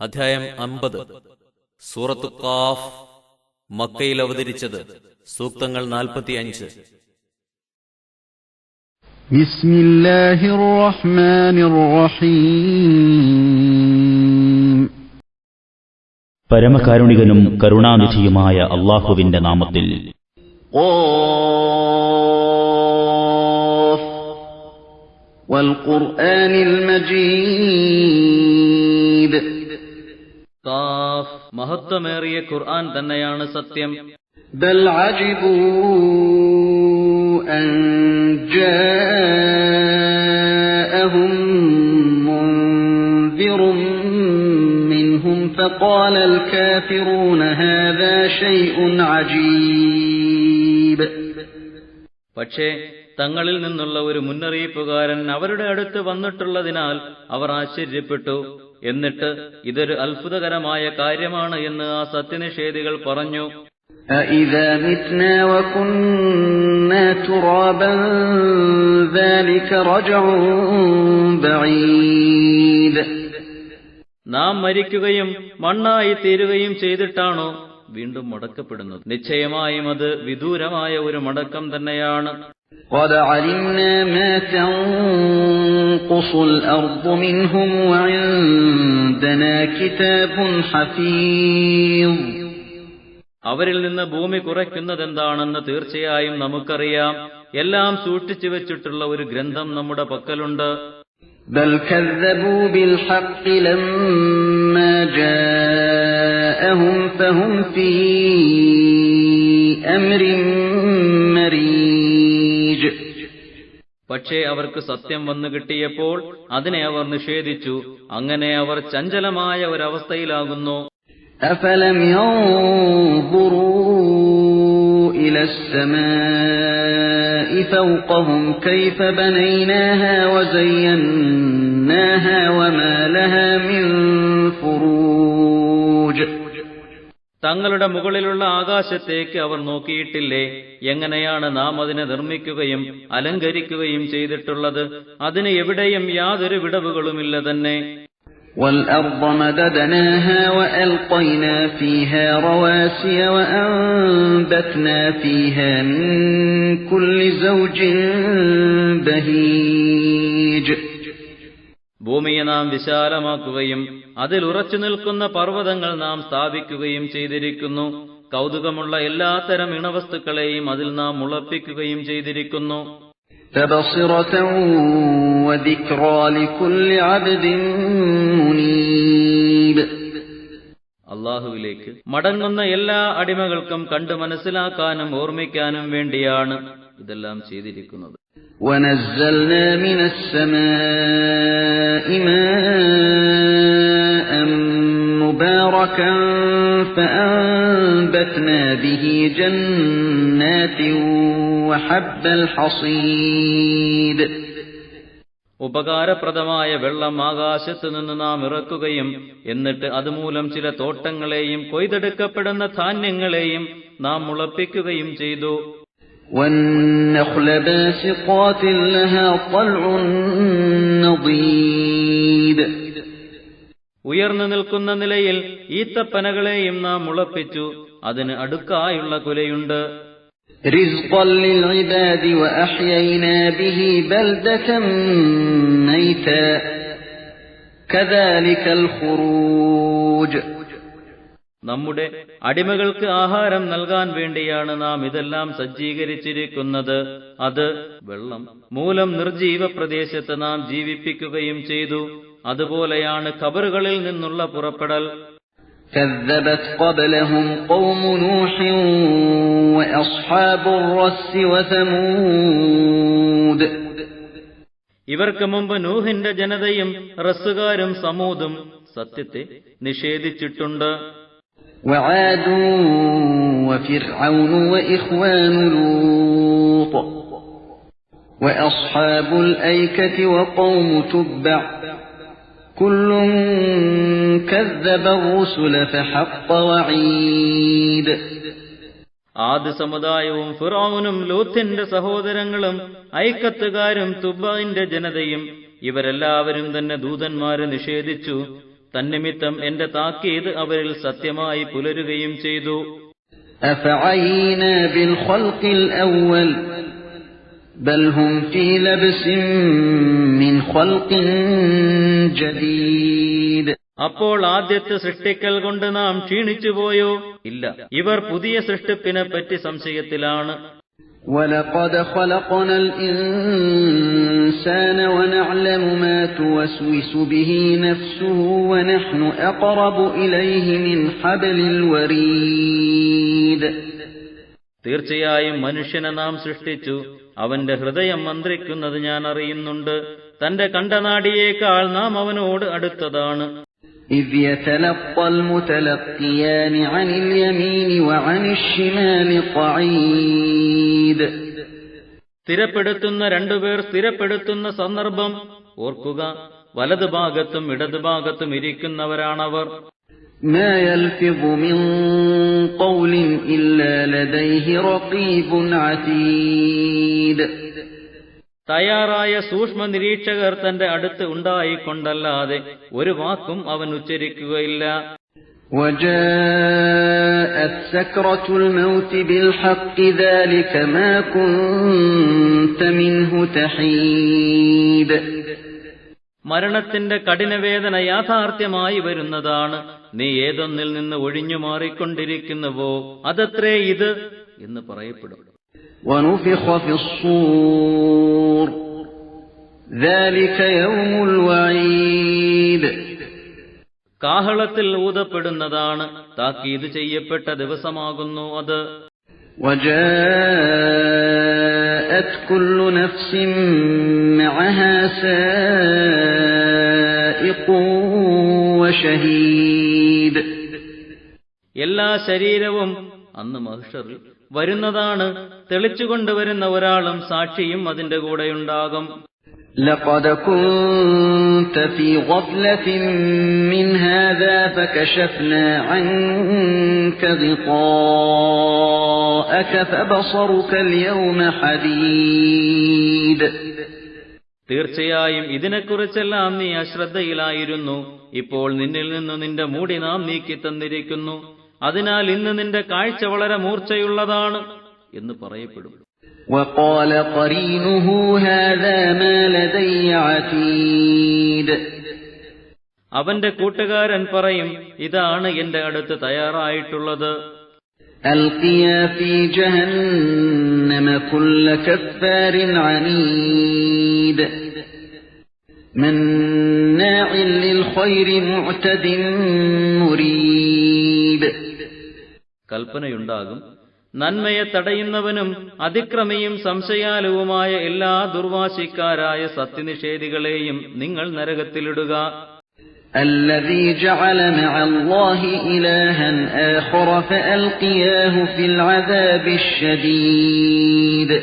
അധ്യായം 50. സൂറത്ത് ഖാഫ്. മക്കയിൽ അവതരിച്ചത്. സൂക്തങ്ങൾ 45. ബിസ്മില്ലാഹിർ റഹ്മാനിർ റഹീം. പരമകാരുണികനും കരുണാനിധിയുമായ അല്ലാഹുവിന്റെ നാമത്തിൽ. ഖാഫ് വൽ ഖുർആനിൽ മജീദ്. ഖാഫ്, മഹത്വമേറിയ ഖുർആൻ തന്നെയാണ് സത്യം. ബൽ അജിബൂ അൻ ജാഅഹും മുൻദിറും മിൻഹും ഫഖാലൽ കാഫിറൂന ഹാദാ ശൈഉൻ അജീബ്. പക്ഷേ തങ്ങളിൽ നിന്നുള്ള ഒരു മുന്നറിയിപ്പുകാരൻ അവരുടെ അടുത്ത് വന്നിട്ടുള്ളതിനാൽ അവർ ആശ്ചര്യപ്പെട്ടു. എന്നിട്ട് ഇതൊരു അത്ഭുതകരമായ കാര്യമാണ് എന്ന് ആ സത്യനിഷേധികൾ പറഞ്ഞു. അഇദാ മിത്നാ വകുന്നാ തുറാബൻ ദാലിക റജ്ഉൻ ബഈദ്. നാം മരിക്കുകയും മണ്ണായി തീരുകയും ചെയ്തിട്ടാണോ വീണ്ടും മടക്കപ്പെടുന്നത്? നിശ്ചയമായും അത് വിദൂരമായ ഒരു മടക്കം തന്നെയാണ്. قد علمنا ما تنقص الأرض منهم وعندنا كتاب حفيظ. അവരിൽ നിന്ന് ഭൂമി കുറയ്ക്കുന്നതെന്താണെന്ന് തീർച്ചയായും നമുക്കറിയാം. എല്ലാം സൂക്ഷിച്ചു വെച്ചിട്ടുള്ള ഒരു ഗ്രന്ഥം നമ്മുടെ പക്കലുണ്ട്. بل كذبوا بالحق لما جاءهم فهم في أمر مريج. പക്ഷേ അവർക്ക് സത്യം വന്നു കിട്ടിയപ്പോൾ അതിനെ അവർ നിഷേധിച്ചു. അങ്ങനെ അവർ ചഞ്ചലമായ ഒരവസ്ഥയിലാകുന്നു. أفلم ينظروا إلى السماء فوقهم كيف بنيناها وزيناها وما لها من فروج. തങ്ങളുടെ മുകളിലുള്ള ആകാശത്തേക്ക് അവർ നോക്കിയിട്ടില്ലേ? എങ്ങനെയാണ് നാം അതിനെ നിർമ്മിക്കുകയും അലങ്കരിക്കുകയും ചെയ്തിട്ടുള്ളത്? അതിന് എവിടെയും യാതൊരു വിടവുകളുമില്ല തന്നെ. وَالْأَرْضَ مَدَدْنَاهَا وَأَلْقَيْنَا فِيهَا رَوَاسِيَ وَأَنبَتْنَا فِيهَا مِن كُلِّ زَوْجٍ بَهِيجٍ. ഭൂമിയെ നാം വിശാലമാക്കുകയും അതിൽ ഉറച്ചു നിൽക്കുന്ന പർവ്വതങ്ങൾ നാം സ്ഥാപിക്കുകയും ചെയ്തിരിക്കുന്നു. കൗതുകമുള്ള എല്ലാത്തരം ഇണവസ്തുക്കളെയും അതിൽ നാം മുളപ്പിക്കുകയും ചെയ്തിരിക്കുന്നു. تَبْصِرَةً وَذِكْرَى لِكُلِّ عَبْدٍ مُنِيبٍ. അല്ലാഹുവിലേക്ക് മടങ്ങുന്ന എല്ലാ അടിമകൾക്കും കണ്ടു മനസ്സിലാക്കാനും ഓർമ്മിക്കാനും വേണ്ടിയാണ് ഇതെല്ലാം ചെയ്തിരിക്കുന്നത്. وَنَزَّلْنَا مِنَ السَّمَاءِ مَاءً مُبَارَكًا فَأَنبَتْنَا بِهِ جَنَّاتٍ وَحَبَّ الْحَصِيدِ. ഉപകാരപ്രദമായ വെള്ളം ആകാശത്തു നിന്ന് നാം ഇറക്കുകയും എന്നിട്ട് അതുമൂലം ചില തോട്ടങ്ങളെയും കൊയ്തെടുക്കപ്പെടുന്ന ധാന്യങ്ങളെയും നാം മുളപ്പിക്കുകയും ചെയ്തു. وَالنَّخْلَ بَاسِقَاتٍ لَهَا طَلْعٌ نَضِيدٌ. ഉയർന്നു നിൽക്കുന്ന നിലയിൽ ഈത്തപ്പനകളെയും നാം മുളപ്പിച്ചു. അതിന് അടുക്കായുള്ള കുലയുണ്ട്. رِزْقًا لِلْعِبَادِ وَأَحْيَيْنَا بِهِ بَلْدَةً مَيْتًا كَذَلِكَ الْخُرُوجُ. നമ്മുടെ അടിമകൾക്ക് ആഹാരം നൽകാൻ വേണ്ടിയാണ് നാം ഇതെല്ലാം സജ്ജീകരിച്ചിരിക്കുന്നത്. അത് വെള്ളം മൂലം നിർജീവ പ്രദേശത്ത് നാം ജീവിപ്പിക്കുകയും ചെയ്തു. അതുപോലെയാണ് ഖബറുകളിൽ നിന്നുള്ള പുറപ്പെടൽ. كذبت قبلهم قوم نوح وأصحاب الرس وثمود. ഇവർക്ക് മുമ്പ് നൂഹിന്റെ ജനതയും റസ്സുകാരും സമൂദും സത്യത്തെ നിഷേധിച്ചിട്ടുണ്ട്. وعاد وفرعون وإخوان لوط وأصحاب الأيكة وقوم تبع كل كذب الرسل فحق وعيد. ആദ് സമുദായവും ഫിർഔനും ലൂത്തിന്റെ സഹോദരങ്ങളും ഐക്കത്തുകാരും തുബ്ബയിന്റെ ജനതയും ഇവരെല്ലാവരും തന്നെ ദൂതന്മാരെ നിഷേധിച്ചു. തന്നിമിത്തം എന്റെ താക്കീത് അവരിൽ സത്യമായി പുലരുകയും ചെയ്തു. أفعينا بالخلق الأول بل هم في لبس من خلق جديد. അപ്പോൾ ആദ്യത്തെ സൃഷ്ടിക്കൽ കൊണ്ട് നാം ക്ഷീണിച്ചുപോയോ? ഇല്ല, ഇവർ പുതിയ സൃഷ്ടിപ്പിനെ പറ്റി സംശയത്തിലാണ്. وَلَقَدْ خَلَقْنَا الْإِنسَانَ وَنَعْلَمُ مَا تُوَسْوِسُ بِهِ نَفْسُهُ وَنَحْنُ أَقْرَبُ إِلَيْهِ مِنْ حَبْلِ الْوَرِيدِ. തീർച്ചയായും മനുഷ്യനെ നാം സൃഷ്ടിച്ചു, അവന്റെ ഹൃദയം മന്ത്രിക്കുന്നത് ഞാൻ അറിയുന്നുണ്ട്. തന്റെ കണ്ഠനാടിയേക്കാൾ നാം അവനോട് അടുത്തതാണ്. إِذْ يَتَلَقَّى الْمُتَلَقِّيَانِ عَنِ الْيَمِينِ وَعَنِ الشِّمَالِ قَعِيدٌ. സ്ഥിരപ്പെടുത്തുന്ന രണ്ടുപേർ സ്ഥിരപ്പെടുത്തുന്ന സന്ദർഭം ഓർക്കുക. വലതുഭാഗത്തും ഇടതുഭാഗത്തും ഇരിക്കുന്നവരാണവർ. مَا يَلْفِظُ مِنْ قَوْلٍ إِلَّا لَدَيْهِ رَقِيبٌ عَتِيدٌ. തയ്യാറായ സൂക്ഷ്മ നിരീക്ഷകർ തന്റെ അടുത്ത് ഉണ്ടായിക്കൊണ്ടല്ലാതെ ഒരു വാക്കും അവൻ ഉച്ചരിക്കുകയില്ല. وَجَاءَتْ سَكْرَةُ الْمَوْتِ بِالْحَقِّ ذَلِكَ مَا كُنْتَ مِنْهُ تَحِيدٌ. മരണത്തിന്റെ കഠിനവേദന യാഥാർത്ഥ്യമായി വരുന്നതാണ്. നീ ഏതൊന്നിൽ നിന്ന് ഒഴിഞ്ഞു മാറിക്കൊണ്ടിരിക്കുന്നുവോ അതത്രേ ഇത് എന്ന് പറയപ്പെടും. وَنُفِخَ فِي الصُّورِ ذَلِكَ يَوْمُ الْوَعِيدِ. കാഹളത്തിൽ ഊതപ്പെടുന്നതാണ്. താക്കീത് ചെയ്യപ്പെട്ട ദിവസമാകുന്നു അത്. وَجَاءَتْ كُلُّ نَفْسٍ مَعَهَا سَائِقٌ وَشَهِيدٌ. എല്ലാ ശരീരവും അന്ന് മഹ്ശറിൽ വരുന്നതാണ്. തെളിച്ചുകൊണ്ടുവരുന്ന ഒരാളും സാക്ഷിയും അതിന്റെ കൂടെയുണ്ടാകും. لَقَدْ كُنْتَ فِي غَفْلَةٍ مِّنْ هَذَا فَكَشَفْنَا عَنكَ غِطَاءَكَ فَبَصَرُكَ الْيَوْمَ حَدِيدٌ. തീർച്ചയായും ഇതിനെക്കുറിച്ചെല്ലാം നീ അശ്രദ്ധയിലായിരുന്നു. ഇപ്പോൾ നിന്നിൽ നിന്ന് നിന്റെ മൂടി നാം നീക്കി തന്നിരിക്കുന്നു. അതിനാൽ ഇന്ന് നിന്റെ കാഴ്ച വളരെ മൂർച്ചയുള്ളതാണ് എന്ന് പറയപ്പെടും. وَقَالَ قَرِينُهُ هَذَا مَا لَدَيَّ عَتِيدٌ. അവന്റെ കൂട്ടുകാരൻ പറയും, ഇതാണ് എന്റെ അടുത്ത് തയ്യാറായിട്ടുള്ളത്. أَلْقِيَا فِي جَهَنَّمَ كُلَّ كَفَّارٍ عَنِيدٍ مَنَّاعٍ لِلْخَيْرِ مُعْتَدٍ مُرِيبٍ. കൽപ്പനയുണ്ടാകും, നന്മയെ തടയുന്നവനും അതിക്രമിയും സംശയാലുവുമായ എല്ലാ ദുർവാശിക്കാരായ സത്യനിഷേധികളെയും നിങ്ങൾ നരകത്തിലിടുക. الذي جعل مع الله إلها آخر فألقياه في العذاب الشديد.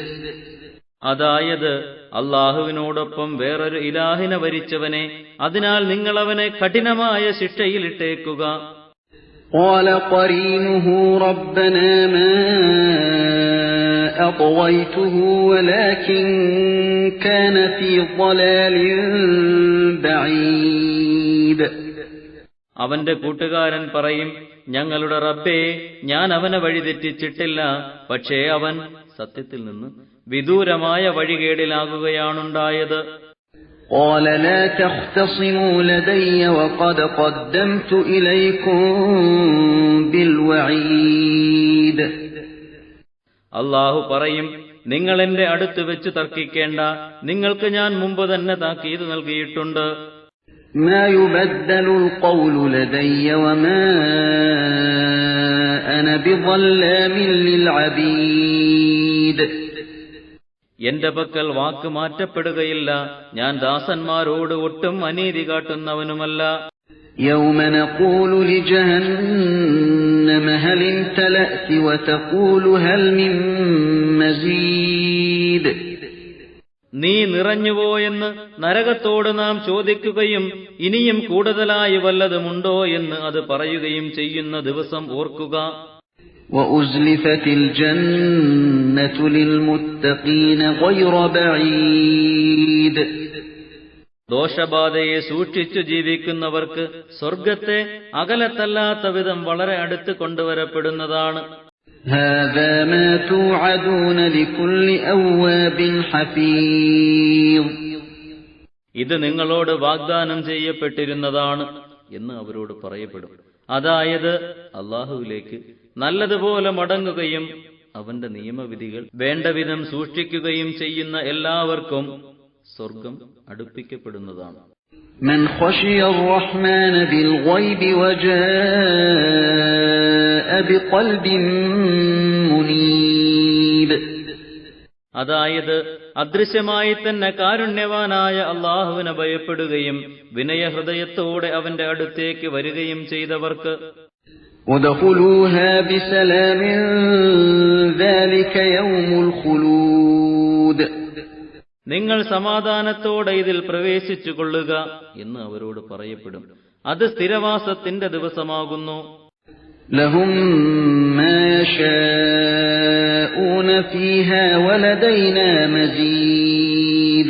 അതായത് അള്ളാഹുവിനോടൊപ്പം വേറൊരു ഇലാഹിനെ വരിച്ചവനെ, അതിനാൽ നിങ്ങൾ അവനെ കഠിനമായ ശിക്ഷയിലിട്ടേക്കുക. قال قرينه ربنا ما أطويته ولكن كان في ضلال بعيد. അവന്റെ കൂട്ടുകാരൻ പറയും, ഞങ്ങളുടെ റബ്ബേ, ഞാൻ അവനെ വഴിതെറ്റിച്ചിട്ടില്ല, പക്ഷേ അവൻ സത്യത്തിൽ നിന്ന് വിദൂരമായ വഴികേടിലാകുകയാണുണ്ടായത്. قال لا تختصموا لدي وقد قدمت إليكم بالوعيد. അള്ളാഹു പറയും, നിങ്ങൾ എന്റെ അടുത്ത് വെച്ച് തർക്കിക്കേണ്ട, നിങ്ങൾക്ക് ഞാൻ മുമ്പ് തന്നെ താക്കീത് നൽകിയിട്ടുണ്ട്. ما يبدل القول لدي وما أنا بظلام للعبيد. എന്റെ പക്കൽ വാക്ക് മാറ്റപ്പെടുകയില്ല, ഞാൻ ദാസന്മാരോട് ഒട്ടും അനീതി കാട്ടുന്നവനുമല്ല. يوم نقول لجهنم هل امتلأت وتقول هل من مزيد. നീ നിറഞ്ഞുപോയെന്ന് നരകത്തോട് നാം ചോദിക്കുകയും ഇനിയും കൂടുതലായി വല്ലതുമുണ്ടോ എന്ന് അത് പറയുകയും ചെയ്യുന്ന ദിവസം ഓർക്കുക. وَأُزْلِفَتِ الْجَنَّةُ لِلْمُتَّقِينَ غَيْرَ بَعِيدٍ. ദോഷബാധയെ സൂക്ഷിച്ചു ജീവിക്കുന്നവർക്ക് സ്വർഗത്തെ അകലത്തല്ലാത്ത വിധം വളരെ അടുത്ത് കൊണ്ടുവരപ്പെടുന്നതാണ്. هذا ما توعدون لكل أواب حفيظ. ഇത് നിങ്ങളോട് വാഗ്ദാനം ചെയ്യപ്പെട്ടിരുന്നതാണ് എന്ന് അവരോട് പറയപ്പെടും. അതായത് അല്ലാഹുവിലേക്ക് നല്ലതുപോലെ മടങ്ങുകയും അവന്റെ നിയമവിധികൾ വേണ്ടവിധം സൂക്ഷിക്കുകയും ചെയ്യുന്ന എല്ലാവർക്കും സ്വർഗം അടുപ്പിക്കപ്പെടുന്നതാണ്. من خشي الرحمن بالغيب وجاء بقلب منيب. അതായത് അദൃശ്യമായി തന്നെ കാരുണ്യവാനായ അല്ലാഹുവിനെ ഭയപ്പെടുകയും വിനയഹൃദയത്തോടെ അവന്റെ അടുത്തേക്ക് വരികയും ചെയ്തവർക്ക് ادخلوها بسلام ذلك يوم الخلود. നിങ്ങൾ സമാധാനത്തോടെ ഇതിൽ പ്രവേശിച്ചു കൊള്ളുക എന്ന് അവരോട് പറയപ്പെടും. അത് സ്ഥിരവാസത്തിന്റെ ദിവസമാകുന്നു. لهم ما يشاءون فيها ولدينا مزيد.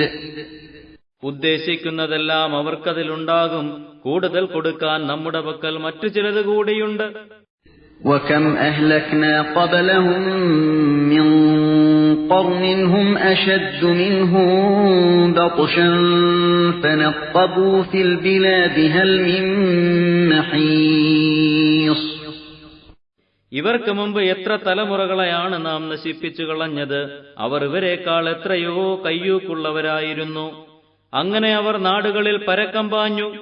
ഉദ്ദേശിക്കുന്നതെല്ലാം അവർക്കതിലുണ്ടാകും. കൂടുതൽ കൊടുക്കാൻ നമ്മുടെ പക്കൽ മറ്റു ചിലത് കൂടിയുണ്ട്. وكم أهلكنا قبلهم من قرن هم أشد منهم بطشا فنقبوا في البلاد هل من محيص. ഇവർക്ക് മുമ്പ് എത്ര തലമുറകളെയാണ് നാം നശിപ്പിച്ചു കളഞ്ഞത്. അവർ ഇവരെക്കാൾ എത്രയോ കയ്യൂക്കുള്ളവരായിരുന്നു. അങ്ങനെ അവർ നാടുകളിൽ പരക്കം പാഞ്ഞു.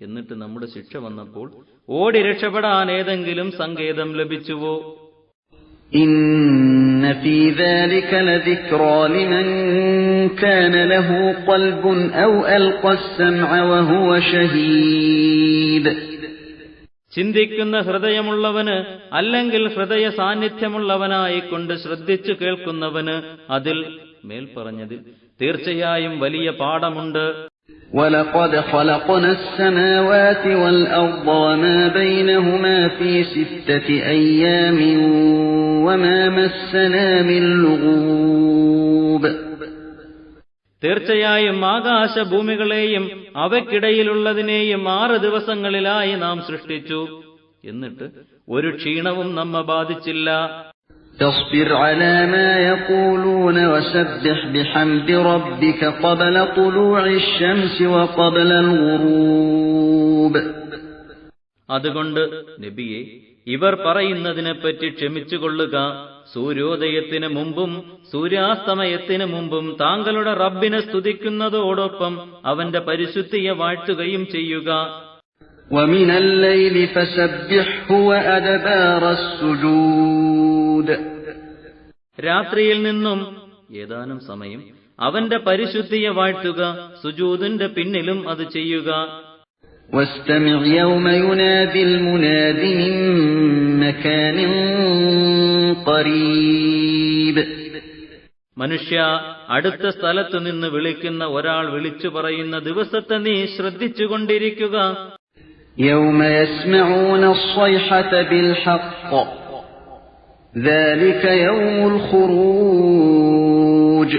എന്നിട്ട് നമ്മുടെ ശിക്ഷ വന്നപ്പോൾ ഓടി രക്ഷപ്പെടാൻ ഏതെങ്കിലും സങ്കേതം ലഭിച്ചുവോ? إن في ذلك لذكرى لمن كان له قلب أو ألقى السمع وهو شهيد. ചിന്തിക്കുന്ന ഹൃദയമുള്ളവന് അല്ലെങ്കിൽ ഹൃദയ സാന്നിധ്യമുള്ളവനായിക്കൊണ്ട് ശ്രദ്ധിച്ചു കേൾക്കുന്നവന് അതിൽ മേൽപ്പറഞ്ഞതിൽ തീർച്ചയായും വലിയ പാഠമുണ്ട്. وَلَقَدْ خَلَقْنَا السَّمَاوَاتِ وَالْأَرْضَ وَمَا بَيْنَهُمَا فِي 6 أَيَّامٍ وَمَا مَسَّنَا مِن لُغُوبٍ. തീർച്ചയായും ആകാശഭൂമികളെയും അവയ്ക്കിടയിലുള്ളതിനെയും 6 ദിവസങ്ങളിലായി നാം സൃഷ്ടിച്ചു. എന്നിട്ട് ഒരു ക്ഷീണവും നമ്മെ ബാധിച്ചില്ല. فاصبر على ما يقولون وسبح بحمد ربك قبل طلوع الشمس وقبل الغروب. അതുകൊണ്ട് നബിയെ, ഇവർ പറയുന്നതിനെപ്പറ്റി ക്ഷമിച്ചുകൊള്ളുക. സൂര്യോദയത്തിന് മുമ്പും സൂര്യാസ്തമയത്തിന് മുമ്പും താങ്കളുടെ റബ്ബിനെ സ്തുതിക്കുന്നതോടൊപ്പം അവന്റെ പരിശുദ്ധിയെ വാഴ്ത്തുകയും ചെയ്യുക. ومن الليل فسبحه وأدبار السجود. രാത്രിയിൽ നിന്നും ഏതാനും സമയം അവന്റെ പരിശുദ്ധിയെ വാഴ്ത്തുക. സുജൂദിന്റെ പിന്നിലും അത് ചെയ്യുക. واستمع يوم ينادي المناد من مكان قريب. മനുഷ്യ, അടുത്ത സ്ഥലത്തു നിന്ന് വിളിക്കുന്ന ഒരാൾ വിളിച്ചു പറയുന്ന ദിവസത്തെ നീ ശ്രദ്ധിച്ചുകൊണ്ടിരിക്കുക. يوم يسمعون الصيحة بالحق ذلك يوم الخروج.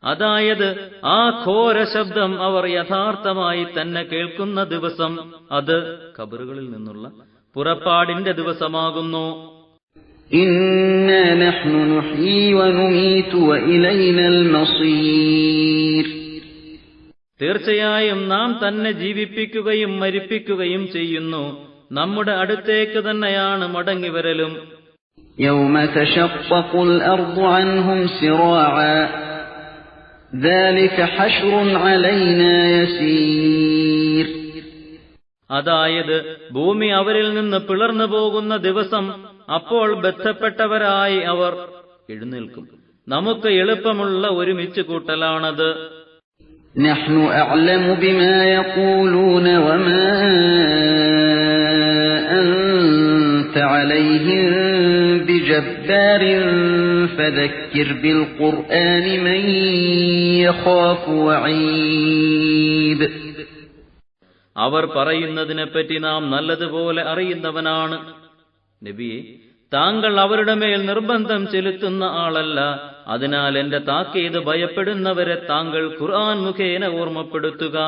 അതായത് ആ ഘോര ശബ്ദം അവർ യഥാർത്ഥമായി തന്നെ കേൾക്കുന്ന ദിവസം, അത് ഖബറുകളിൽ നിന്നുള്ള പുറപ്പാടിന്റെ ദിവസമാകുന്നു. إنا نحن نحيي ونميت وإلينا المصير. തീർച്ചയായും നാം തന്നെ ജീവിപ്പിക്കുകയും മരിപ്പിക്കുകയും ചെയ്യുന്നു. നമ്മുടെ അടുത്തേക്ക് തന്നെയാണ് മടങ്ങിവരലും. يوم تشقق الأرض عنهم سراعا ذلك حشر علينا يسير. അതായത് ഭൂമി അവരിൽ നിന്ന് പിളർന്നു പോകുന്ന ദിവസം, അപ്പോൾ ബന്ധപ്പെട്ടവരായി അവർ എഴുന്നേൽക്കും. നമുക്ക് എളുപ്പമുള്ള ഒരുമിച്ച് കൂട്ടലാണത്. نحن أعلم بما يقولون وما أنت عليهم بجبار فذكر بالقرآن من يخاف وعيد. അവർ പറയുന്നതിനെപ്പറ്റി നാം നല്ലതുപോലെ അറിയുന്നവനാണ്. നബിയെ, താങ്കൾ അവരുടെ മേൽ നിർബന്ധം ചെലുത്തുന്ന ആളല്ല. അതിനാൽ എന്റെ താക്കീത് ഭയപ്പെടുന്നവരെ താങ്കൾ ഖുർആൻ മുഖേന ഓർമ്മപ്പെടുത്തുക.